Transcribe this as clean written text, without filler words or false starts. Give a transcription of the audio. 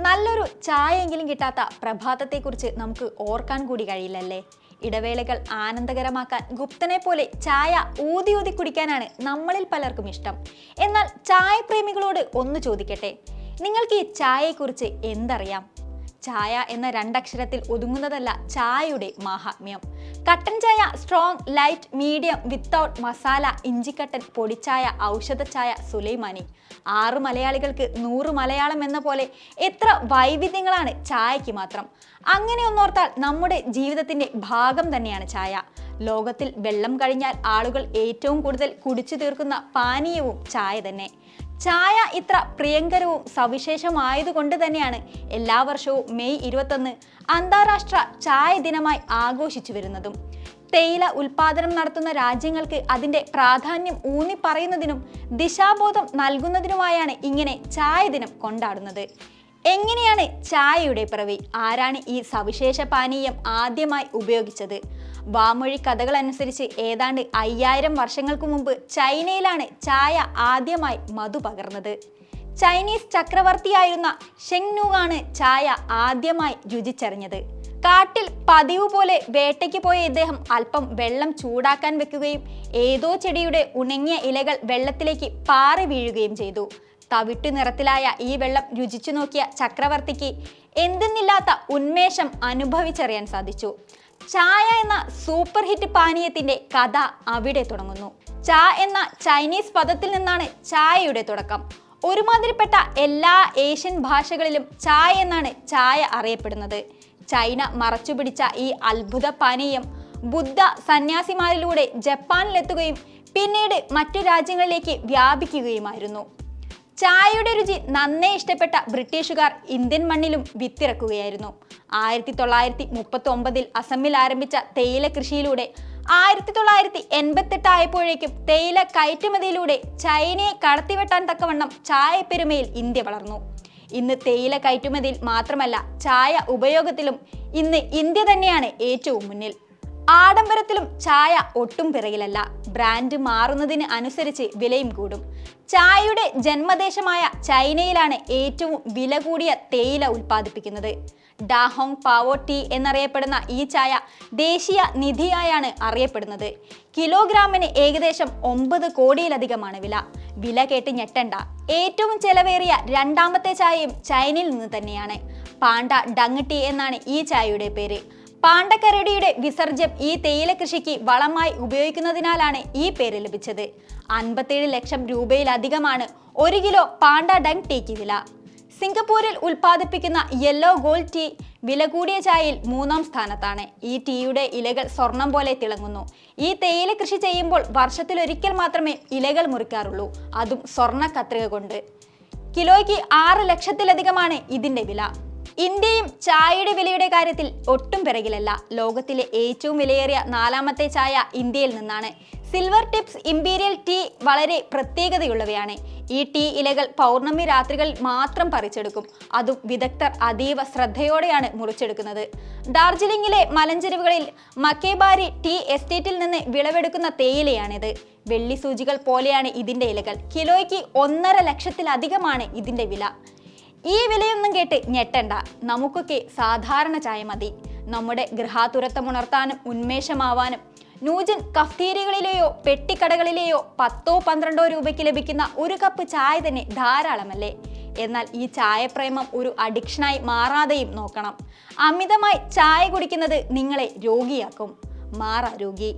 നല്ലൊരു ചായയെങ്കിലും കിട്ടാത്ത പ്രഭാതത്തെക്കുറിച്ച് നമുക്ക് ഓർക്കാൻ കൂടി കഴിയില്ലല്ലേ. ഇടവേളകൾ ആനന്ദകരമാക്കാൻ ഗുപ്തനെ പോലെ ചായ ഊതി ഊതി കുടിക്കാനാണ് നമ്മളിൽ പലർക്കും ഇഷ്ടം. എന്നാൽ ചായപ്രേമികളോട് ഒന്ന് ചോദിക്കട്ടെ, നിങ്ങൾക്ക് ഈ ചായയെക്കുറിച്ച് എന്തറിയാം? ചായ എന്ന രണ്ടക്ഷരത്തിൽ ഒതുങ്ങുന്നതല്ല ചായയുടെ മാഹാത്മ്യം. കട്ടൻ ചായ, strong, light, medium, without, masala, ഇഞ്ചിക്കട്ടൻ, പൊടിച്ചായ, ഔഷധച്ചായ, സുലൈമാനി. 6 മലയാളികൾക്ക് 100 മലയാളം എന്ന പോലെ എത്ര വൈവിധ്യങ്ങളാണ് ചായയ്ക്ക് മാത്രം. അങ്ങനെ ഒന്നോർത്താൽ നമ്മുടെ ജീവിതത്തിന്റെ ഭാഗം തന്നെയാണ് ചായ. ലോകത്തിൽ വെള്ളം കഴിഞ്ഞാൽ ആളുകൾ ഏറ്റവും കൂടുതൽ കുടിച്ചു തീർക്കുന്ന പാനീയവും ചായ തന്നെ. ചായ ഇത്ര പ്രിയങ്കരവും സവിശേഷമായതുകൊണ്ട് തന്നെയാണ് എല്ലാ വർഷവും മെയ് 21 അന്താരാഷ്ട്ര ചായ ദിനമായി ആഘോഷിച്ചു വരുന്നതും. തേയില ഉൽപാദനം നടത്തുന്ന രാജ്യങ്ങൾക്ക് അതിൻ്റെ പ്രാധാന്യം ഊന്നി പറയുന്നതിനും ദിശാബോധം നൽകുന്നതിനുമായാണ് ഇങ്ങനെ ചായ ദിനം കൊണ്ടാടുന്നത്. എങ്ങനെയാണ് ചായയുടെ പിറവി? ആരാണ് ഈ സവിശേഷ പാനീയം ആദ്യമായി ഉപയോഗിച്ചത്? വാമൊഴി കഥകൾ അനുസരിച്ച് ഏതാണ്ട് 5000 വർഷങ്ങൾക്ക് മുമ്പ് ചൈനയിലാണ് ചായ ആദ്യമായി മധു പകർന്നത്. ചൈനീസ് ചക്രവർത്തിയായിരുന്ന ഷെങ്നൂങ് ചായ ആദ്യമായി രുചിച്ചറിഞ്ഞത്. കാട്ടിൽ പതിവ് പോലെ വേട്ടയ്ക്ക് പോയ ഇദ്ദേഹം അല്പം വെള്ളം ചൂടാക്കാൻ വെക്കുകയും ഏതോ ചെടിയുടെ ഉണങ്ങിയ ഇലകൾ വെള്ളത്തിലേക്ക് പാറി വീഴുകയും ചെയ്തു. തവിട്ടു നിറത്തിലായ ഈ വെള്ളം രുചിച്ചു നോക്കിയ ചക്രവർത്തിക്ക് എന്തെന്നില്ലാത്ത ഉന്മേഷം അനുഭവിച്ചറിയാൻ സാധിച്ചു. ചായ എന്ന സൂപ്പർ ഹിറ്റ് പാനീയത്തിന്റെ കഥ അവിടെ തുടങ്ങുന്നു. ചാ എന്ന ചൈനീസ് പദത്തിൽ നിന്നാണ് ചായയുടെ തുടക്കം. ഒരുമാതിരിപ്പെട്ട എല്ലാ ഏഷ്യൻ ഭാഷകളിലും ചായ എന്നാണ് ചായ അറിയപ്പെടുന്നത്. ചൈന മറച്ചുപിടിച്ച ഈ അത്ഭുത പാനീയം ബുദ്ധ സന്യാസിമാരിലൂടെ ജപ്പാനിലെത്തുകയും പിന്നീട് മറ്റു രാജ്യങ്ങളിലേക്ക് വ്യാപിക്കുകയുമായിരുന്നു. ചായയുടെ രുചി നന്നേ ഇഷ്ടപ്പെട്ട ബ്രിട്ടീഷുകാർ ഇന്ത്യൻ മണ്ണിലും വിത്തിറക്കുകയായിരുന്നു. 1939 അസമിൽ ആരംഭിച്ച തേയില കൃഷിയിലൂടെ 1988 ആയപ്പോഴേക്കും തേയില കയറ്റുമതിയിലൂടെ ചൈനയെ കടത്തിവെട്ടാൻ തക്കവണ്ണം ചായപ്പെരുമയിൽ ഇന്ത്യ വളർന്നു. ഇന്ന് തേയില കയറ്റുമതിയിൽ മാത്രമല്ല, ചായ ഉപയോഗത്തിലും ഇന്ന് ഇന്ത്യ തന്നെയാണ് ഏറ്റവും മുന്നിൽ. ആഡംബരത്തിലും ചായ ഒട്ടും പിറകിലല്ല. ബ്രാൻഡ് മാറുന്നതിന് അനുസരിച്ച് വിലയും കൂടും. ചായയുടെ ജന്മദേശമായ ചൈനയിലാണ് ഏറ്റവും വില കൂടിയ തേയില ഉൽപ്പാദിപ്പിക്കുന്നത്. ഡാഹോങ് പാവോ ടീ എന്നറിയപ്പെടുന്ന ഈ ചായ ദേശീയ നിധിയായാണ് അറിയപ്പെടുന്നത്. കിലോഗ്രാമിന് ഏകദേശം 9 കോടിയിലധികമാണ് വില. വില കേട്ട് ഞെട്ടണ്ട. ഏറ്റവും ചെലവേറിയ രണ്ടാമത്തെ ചായയും ചൈനയിൽ നിന്ന് തന്നെയാണ്. പാണ്ട ഡങ് ടീ എന്നാണ് ഈ ചായയുടെ പേര്. പാണ്ടക്കരടിയുടെ വിസർജ്യം ഈ തേയില കൃഷിക്ക് വളമായി ഉപയോഗിക്കുന്നതിനാലാണ് ഈ പേര് ലഭിച്ചത്. 57 ലക്ഷം രൂപയിലധികമാണ് 1 കിലോ പാണ്ട ഡങ് ടീക്ക് വില. സിംഗപ്പൂരിൽ ഉൽപ്പാദിപ്പിക്കുന്ന യെല്ലോ ഗോൾഡ് ടീ വില കൂടിയ ചായയിൽ 3ാം സ്ഥാനത്താണ്. ഈ ടീയുടെ ഇലകൾ സ്വർണം പോലെ തിളങ്ങുന്നു. ഈ തേയില കൃഷി ചെയ്യുമ്പോൾ വർഷത്തിലൊരിക്കൽ മാത്രമേ ഇലകൾ മുറിക്കാറുള്ളൂ, അതും സ്വർണ്ണ കത്രിക കൊണ്ട്. കിലോയ്ക്ക് 6 ലക്ഷത്തിലധികമാണ് ഇതിന്റെ വില. ഇന്ത്യയും ചായയുടെ വിലയുടെ കാര്യത്തിൽ ഒട്ടും പിറകിലല്ല. ലോകത്തിലെ ഏറ്റവും വിലയേറിയ 4ാമത്തെ ചായ ഇന്ത്യയിൽ നിന്നാണ്. സിൽവർ ടിപ്സ് ഇംപീരിയൽ ടീ വളരെ പ്രത്യേകതയുള്ളവയാണ്. ഈ ടീ ഇലകൾ പൗർണമി രാത്രികളിൽ മാത്രം പറിച്ചെടുക്കും. അതും വിദഗ്ധർ അതീവ ശ്രദ്ധയോടെയാണ് മുറിച്ചെടുക്കുന്നത്. ഡാർജിലിംഗിലെ മലഞ്ചെരിവുകളിൽ മക്കേബാരി ടീ എസ്റ്റേറ്റിൽ നിന്ന് വിളവെടുക്കുന്ന തേയിലയാണിത്. വെള്ളി സൂചികൾ പോലെയാണ് ഇതിന്റെ ഇലകൾ. കിലോയ്ക്ക് 1.5 ലക്ഷത്തിലധികമാണ് ഇതിന്റെ വില. ഈ വിലയൊന്നും കേട്ട് ഞെട്ടണ്ട. നമുക്കൊക്കെ സാധാരണ ചായ മതി. നമ്മുടെ ഗൃഹാതുരത്വമുണർത്താനും ഉന്മേഷമാവാനും ന്യൂജൻ കഫ്തീരിയകളിലെയോ പെട്ടിക്കടകളിലെയോ 10-12 രൂപയ്ക്ക് ലഭിക്കുന്ന 1 കപ്പ് ചായ തന്നെ ധാരാളമല്ലേ? എന്നാൽ ഈ ചായപ്രേമം ഒരു അഡിക്ഷനായി മാറാതെയും നോക്കണം. അമിതമായി ചായ കുടിക്കുന്നത് നിങ്ങളെ രോഗിയാക്കും. മാറാ രോഗി.